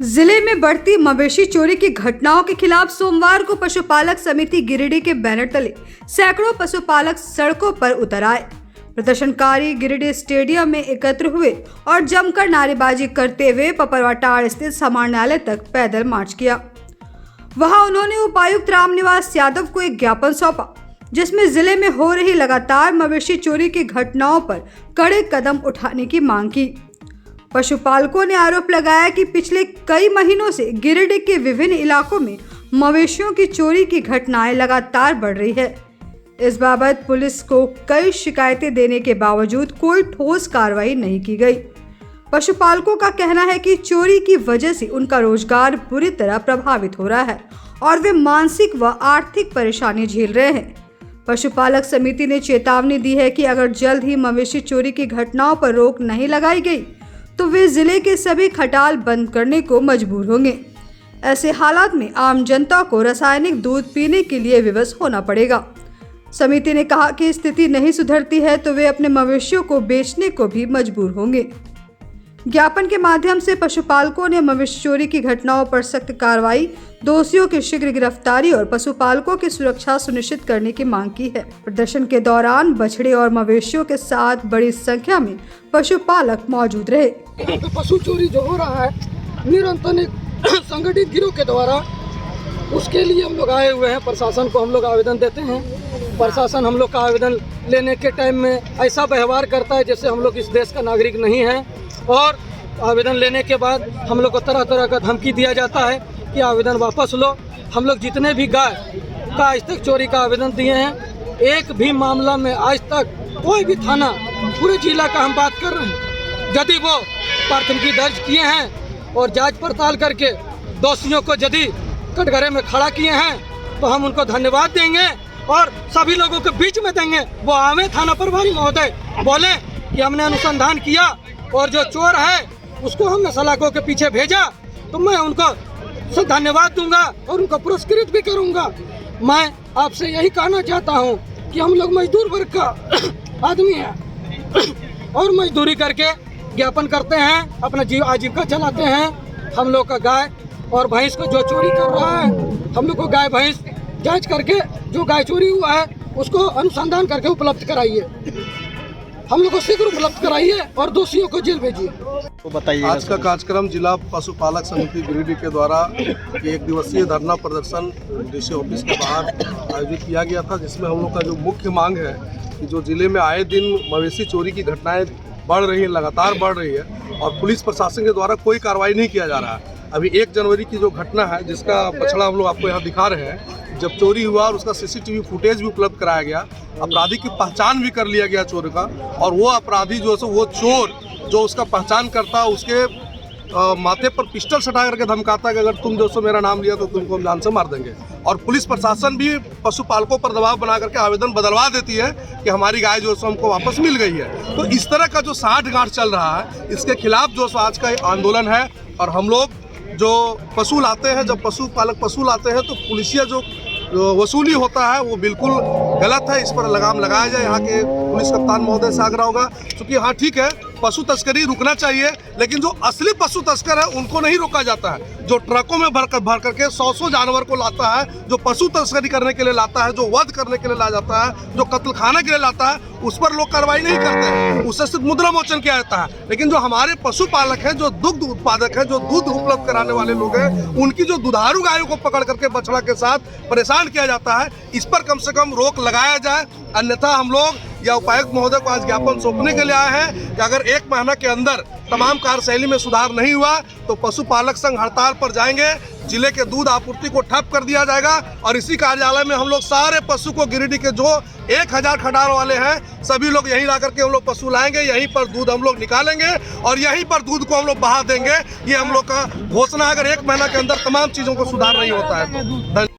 जिले में बढ़ती मवेशी चोरी की घटनाओं के खिलाफ सोमवार को पशुपालक समिति गिरिडीह के बैनर तले सैकड़ों पशुपालक सड़कों पर उतर आए। प्रदर्शनकारी गिरिडीह स्टेडियम में एकत्र हुए और जमकर नारेबाजी करते हुए पपरवाटाड़ स्थित समाहरणालय तक पैदल मार्च किया। वहां उन्होंने उपायुक्त रामनिवास यादव को एक ज्ञापन सौंपा, जिसमें जिले में हो रही लगातार मवेशी चोरी की घटनाओं पर कड़े कदम उठाने की मांग की। पशुपालकों ने आरोप लगाया कि पिछले कई महीनों से गिरिडीह के विभिन्न इलाकों में मवेशियों की चोरी की घटनाएं लगातार बढ़ रही है। इस बाबत पुलिस को कई शिकायतें देने के बावजूद कोई ठोस कार्रवाई नहीं की गई। पशुपालकों का कहना है कि चोरी की वजह से उनका रोजगार बुरी तरह प्रभावित हो रहा है और वे मानसिक व आर्थिक परेशानी झेल रहे हैं। पशुपालक समिति ने चेतावनी दी है कि अगर जल्द ही मवेशी चोरी की घटनाओं पर रोक नहीं लगाई गई तो वे जिले के सभी खटाल बंद करने को मजबूर होंगे। ऐसे हालात में आम जनता को रासायनिक दूध पीने के लिए विवश होना पड़ेगा। समिति ने कहा कि स्थिति नहीं सुधरती है तो वे अपने मवेशियों को बेचने को भी मजबूर होंगे। ज्ञापन के माध्यम से पशुपालकों ने मवेशी चोरी की घटनाओं पर सख्त कार्रवाई, दोषियों की शीघ्र गिरफ्तारी और पशुपालकों की सुरक्षा सुनिश्चित करने की मांग की है। प्रदर्शन के दौरान बछड़े और मवेशियों के साथ बड़ी संख्या में पशुपालक मौजूद रहे। पशु चोरी जो हो रहा है निरंतर संगठित गिरोह के द्वारा, उसके लिए हम लोग आए हुए हैं। प्रशासन को हम लोग आवेदन देते हैं। प्रशासन हम लोग का आवेदन लेने के टाइम में ऐसा व्यवहार करता है जैसे हम लोग इस देश का नागरिक नहीं है, और आवेदन लेने के बाद हम लोग को तरह तरह का धमकी दिया जाता है कि आवेदन वापस लो। हम लोग जितने भी गाय का आज तक चोरी का आवेदन दिए हैं, एक भी मामला में आज तक कोई भी थाना, पूरे जिला का हम बात कर रहे हैं, यदि वो प्राथमिकी दर्ज किए हैं और जांच पड़ताल करके दोषियों को यदि कटघरे में खड़ा किए हैं तो हम उनको धन्यवाद देंगे और सभी लोगों के बीच में देंगे। वो आवे थाना प्रभारी महोदय बोले कि हमने अनुसंधान किया और जो चोर है उसको हमने सलाखों के पीछे भेजा, तो मैं उनको धन्यवाद दूंगा और उनको पुरस्कृत भी करूंगा। मैं आपसे यही कहना चाहता हूं कि हम लोग मजदूर वर्ग का आदमी है और मजदूरी करके ज्ञापन करते हैं, अपना आजीविका चलाते हैं। हम लोग का गाय और भैंस को जो चोरी कर रहा है, हम लोग को गाय भैंस जांच करके जो गाय चोरी हुआ है उसको अनुसंधान करके उपलब्ध कराइए, हम लोग को शीघ्र उपलब्ध कराइए और दोषियों को जेल भेजिए। तो बताइए, आज का कार्यक्रम जिला पशुपालक समिति गिरिडीह के द्वारा एक दिवसीय धरना प्रदर्शन डीसी ऑफिस के बाहर आयोजित किया गया था, जिसमें हम लोग का जो मुख्य मांग है कि जो जिले में आए दिन मवेशी चोरी की घटनाएं बढ़ रही है, लगातार बढ़ रही है और पुलिस प्रशासन के द्वारा कोई कार्रवाई नहीं किया जा रहा है। अभी 1 जनवरी की जो घटना है, जिसका बछड़ा हम लोग आपको यहाँ दिखा रहे हैं, जब चोरी हुआ और उसका सीसीटीवी फुटेज भी उपलब्ध कराया गया, अपराधी की पहचान भी कर लिया गया चोर का, और वो अपराधी जो है वो चोर जो उसका पहचान करता है उसके माथे पर पिस्टल सटा करके धमकाता है कि अगर तुम दोस्तों मेरा नाम लिया तो तुमको हम जान से मार देंगे। और पुलिस प्रशासन भी पशुपालकों पर दबाव बना करके आवेदन बदलवा देती है कि हमारी गाय जो है हमको वापस मिल गई है। तो इस तरह का जो साठगांठ चल रहा है, इसके खिलाफ जो आज का आंदोलन है। और हम लोग जो पशु लाते हैं, जब पशुपालक पशु लाते हैं तो पुलिसिया जो वसूली होता है वो बिल्कुल गलत है। इस पर लगाम लगाया जाए। यहाँ के पुलिस कप्तान महोदय से आग्रह होगा, क्योंकि हाँ ठीक है, पशु तस्करी रुकना चाहिए, लेकिन जो असली पशु तस्कर है उनको नहीं रोका जाता है। जो ट्रकों में भर करके 100 जानवर को लाता है, जो पशु तस्करी करने के लिए लाता है, जो वध करने के लिए ला जाता है, जो कत्ल खाने के लिए लाता है, उस पर लोग कार्रवाई नहीं करते हैं, उससे सिर्फ मुद्रा मोचन किया जाता है। लेकिन जो हमारे पशुपालक हैं, जो दुग्ध उत्पादक हैं, जो दूध उपलब्ध कराने वाले लोग हैं, उनकी जो दुधारू गायों को पकड़ करके बछड़ा के साथ परेशान किया जाता है, इस पर कम से कम रोक लगाया जाए। अन्यथा हम लोग या उपायुक्त महोदय को आज ज्ञापन सौंपने के लिए आए हैं कि अगर 1 महीना के अंदर तमाम कार्यशैली में सुधार नहीं हुआ तो पशुपालक संघ हड़ताल पर जाएंगे। जिले के दूध आपूर्ति को ठप कर दिया जाएगा और इसी कार्यालय में हम लोग सारे पशु को, गिरिडीह के जो 1000 खटाल वाले हैं, सभी लोग यहीं ला करके हम लोग पशु लाएंगे, यहीं पर दूध हम लोग निकालेंगे और यहीं पर दूध को हम लोग बहा देंगे। ये हम लोग का घोषणा। अगर 1 महीना के अंदर तमाम चीज़ों को सुधार नहीं होता है तो